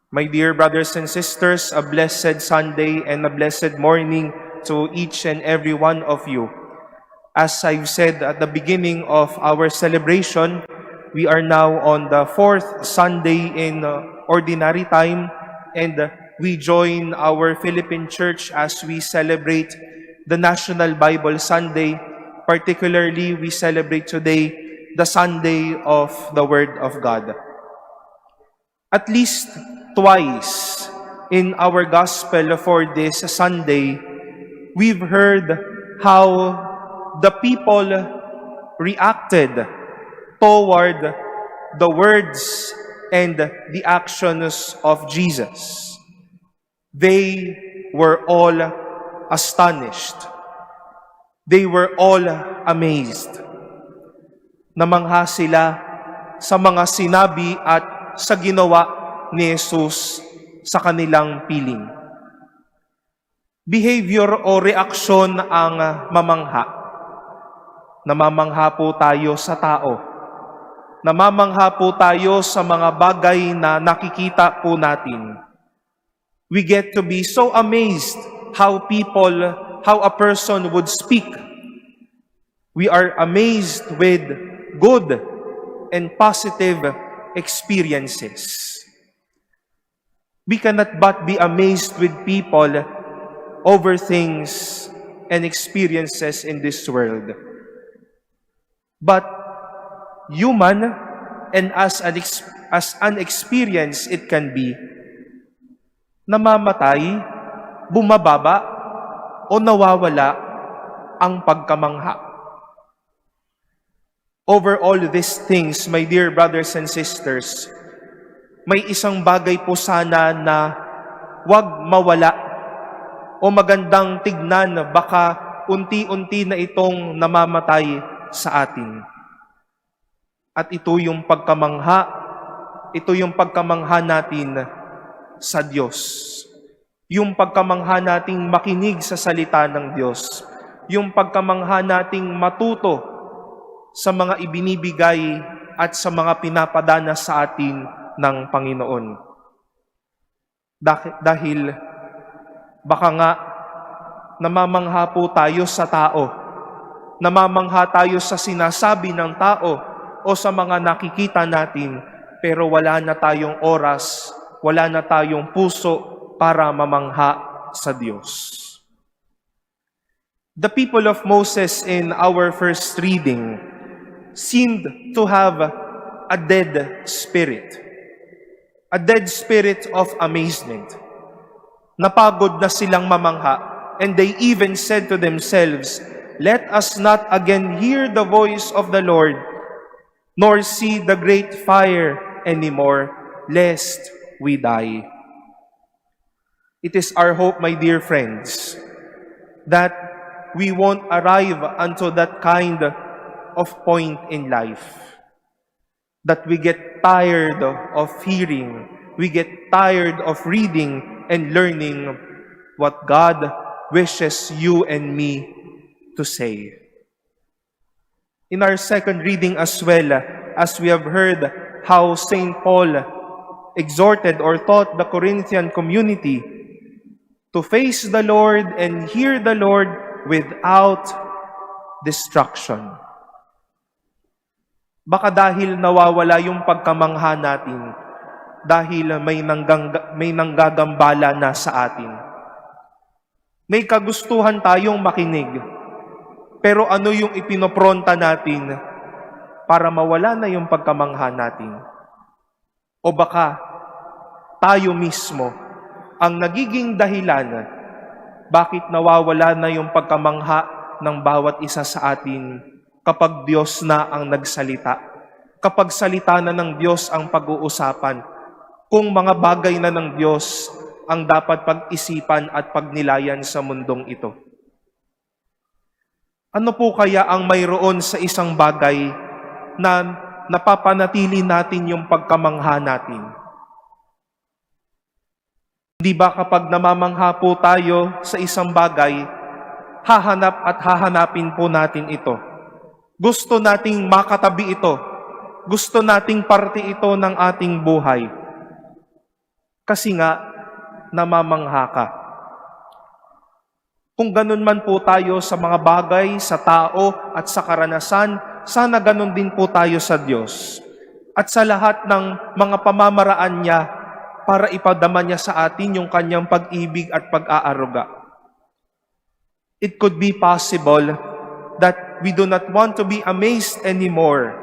My dear brothers and sisters, a blessed Sunday and a blessed morning to each and every one of you. As I've said at the beginning of our celebration, we are now on the fourth Sunday in Ordinary Time, and we join our Philippine Church as we celebrate the National Bible Sunday. Particularly, we celebrate today the Sunday of the Word of God. At least twice in our gospel for this Sunday, we've heard how the people reacted toward the words and the actions of Jesus. They were all astonished. They were all amazed. Namangha sila sa mga sinabi at sa ginawa ni Jesus sa kanilang piling. Behavior o reaksyon ang mamangha. Namamangha po tayo sa tao. Namamangha po tayo sa mga bagay na nakikita po natin. We get to be so amazed how a person would speak. We are amazed with good and positive experiences. We cannot but be amazed with people over things and experiences in this world. But human and as unexperienced it can be, namamatay, bumababa, o nawawala ang pagkamangha. Over all these things, my dear brothers and sisters, may isang bagay po sana na wag mawala o magandang tignan, baka unti-unti na itong namamatay sa atin. At ito yung pagkamangha natin sa Diyos. Yung pagkamangha nating makinig sa salita ng Diyos. Yung pagkamangha nating matuto sa mga ibinibigay at sa mga pinapadana sa atin ng Panginoon. Dahil baka nga namamangha po tayo sa tao, namamangha tayo sa sinasabi ng tao o sa mga nakikita natin, pero wala na tayong oras, wala na tayong puso para mamangha sa Diyos. The people of Moses in our first reading seemed to have a dead spirit. A dead spirit of amazement. Napagod na silang mamangha, and they even said to themselves, "Let us not again hear the voice of the Lord, nor see the great fire anymore, lest we die." It is our hope, my dear friends, that we won't arrive unto that kind of point in life. That we get tired of hearing, we get tired of reading and learning what God wishes you and me to say. In our second reading as well, as we have heard how St. Paul exhorted or taught the Corinthian community to face the Lord and hear the Lord without distraction. Baka dahil nawawala yung pagkamangha natin, dahil may nanggagambala na sa atin. May kagustuhan tayong makinig, pero ano yung ipinopronta natin para mawala na yung pagkamangha natin? O baka tayo mismo ang nagiging dahilan bakit nawawala na yung pagkamangha ng bawat isa sa atin kapag Diyos na ang nagsalita, kapag salita na ng Diyos ang pag-uusapan, kung mga bagay na ng Diyos ang dapat pag-isipan at pagnilayan sa mundong ito. Ano po kaya ang mayroon sa isang bagay na napapanatili natin yung pagkamangha natin? Di ba kapag namamangha po tayo sa isang bagay, hahanap at hahanapin po natin ito. Gusto nating makatabi ito. Gusto nating parte ito ng ating buhay. Kasi nga, namamangha ka. Kung ganun man po tayo sa mga bagay, sa tao at sa karanasan, sana ganun din po tayo sa Diyos. At sa lahat ng mga pamamaraan niya para ipadama niya sa atin yung kanyang pag-ibig at pag-aaruga. It could be possible that we do not want to be amazed anymore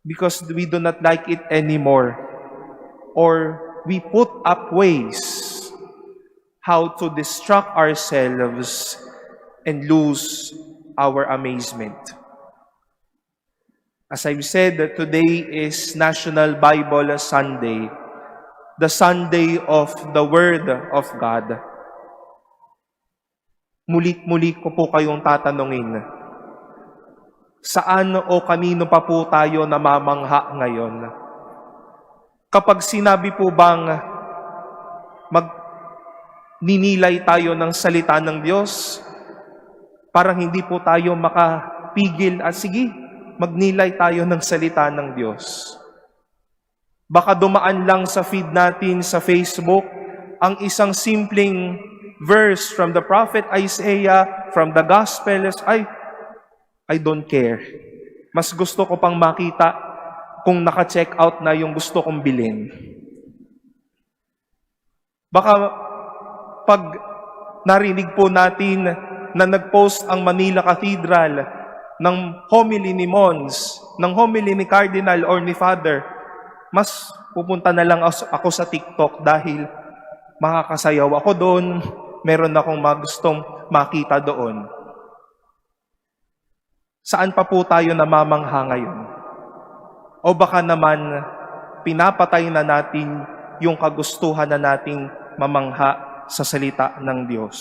because we do not like it anymore, or we put up ways how to distract ourselves and lose our amazement. As I've said, today is National Bible Sunday, the Sunday of the Word of God. Muli ko po kayong tatanungin, saan o kanino pa po tayo namamangha ngayon? Kapag sinabi po bang ninilay tayo ng salita ng Diyos, parang hindi po tayo makapigil at sige, magnilay tayo ng salita ng Diyos. Baka dumaan lang sa feed natin sa Facebook ang isang simpleng verse from the prophet Isaiah, from the Gospels, I don't care. Mas gusto ko pang makita kung naka-check out na yung gusto kong bilhin. Baka pag narinig po natin na nag-post ang Manila Cathedral ng homily ni Mons, ng homily ni Cardinal or ni Father, mas pupunta na lang ako sa TikTok dahil makakasayaw ako doon, meron akong gustong makita doon. Saan pa po tayo namamangha ngayon? O baka naman pinapatay na natin yung kagustuhan na nating mamangha sa salita ng Diyos.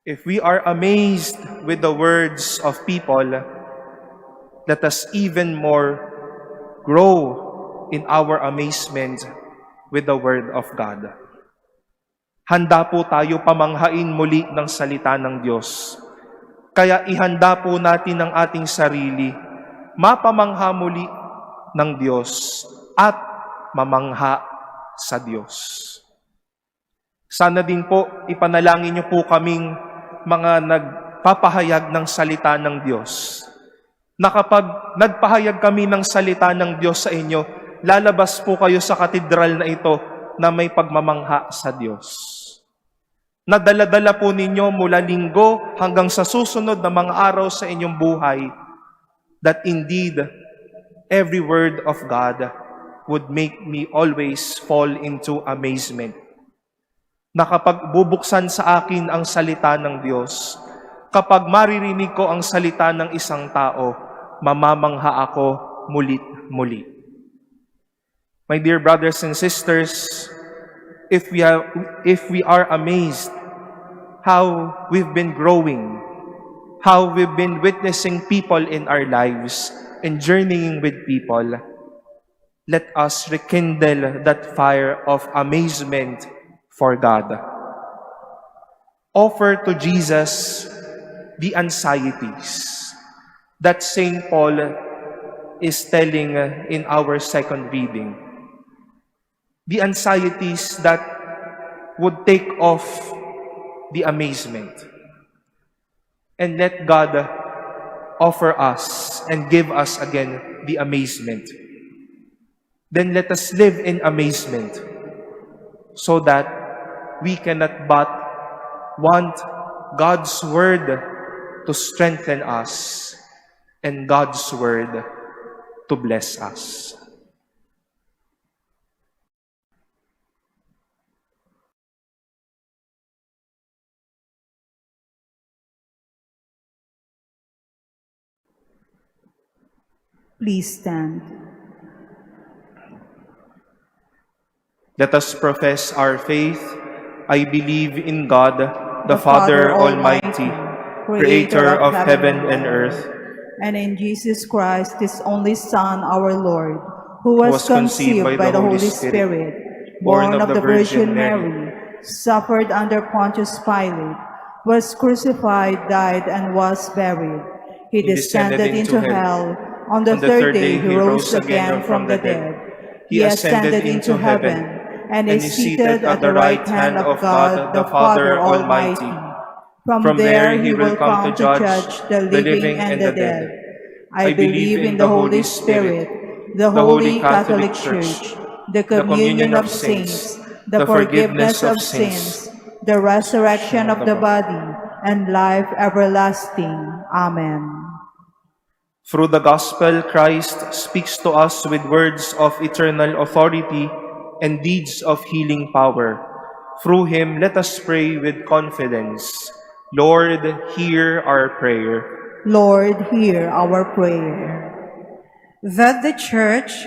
If we are amazed with the words of people, let us even more grow in our amazement with the Word of God. Handa po tayo pamanghain muli ng salita ng Diyos. Kaya ihanda po natin ang ating sarili, mapamangha muli ng Diyos at mamangha sa Diyos. Sana din po, ipanalangin niyo po kaming mga nagpapahayag ng salita ng Diyos. Na kapag nagpahayag kami ng salita ng Diyos sa inyo, lalabas po kayo sa katedral na ito na may pagmamangha sa Diyos. Nadala-dala po ninyo mula linggo hanggang sa susunod na mga araw sa inyong buhay, that indeed, every word of God would make me always fall into amazement. Na kapag bubuksan sa akin ang salita ng Diyos, kapag maririnig ko ang salita ng isang tao, mamamangha ako mulit-muli. My dear brothers and sisters, if we are amazed how we've been growing, how we've been witnessing people in our lives and journeying with people, let us rekindle that fire of amazement for God. Offer to Jesus the anxieties that St. Paul is telling in our second reading. The anxieties that would take off the amazement. And let God offer us and give us again the amazement. Then let us live in amazement so that we cannot but want God's Word to strengthen us and God's Word to bless us. Please stand. Let us profess our faith. I believe in God, the Father Almighty, creator of heaven and earth, and in Jesus Christ, His only Son, our Lord, who was conceived by the Holy Spirit, born of the Virgin Mary, suffered under Pontius Pilate, was crucified, died, and was buried. He descended into hell. On the third day, He rose again from the dead. He ascended into heaven and is seated at the right hand of God the Father Almighty. From there he will come to judge the living and the dead. I believe in the Holy Spirit, the Holy Catholic Church, the communion of saints, the forgiveness of sins, the resurrection of the body, and life everlasting. Amen. Through the gospel, Christ speaks to us with words of eternal authority and deeds of healing power. Through him, let us pray with confidence. Lord, hear our prayer. Lord, hear our prayer. That the Church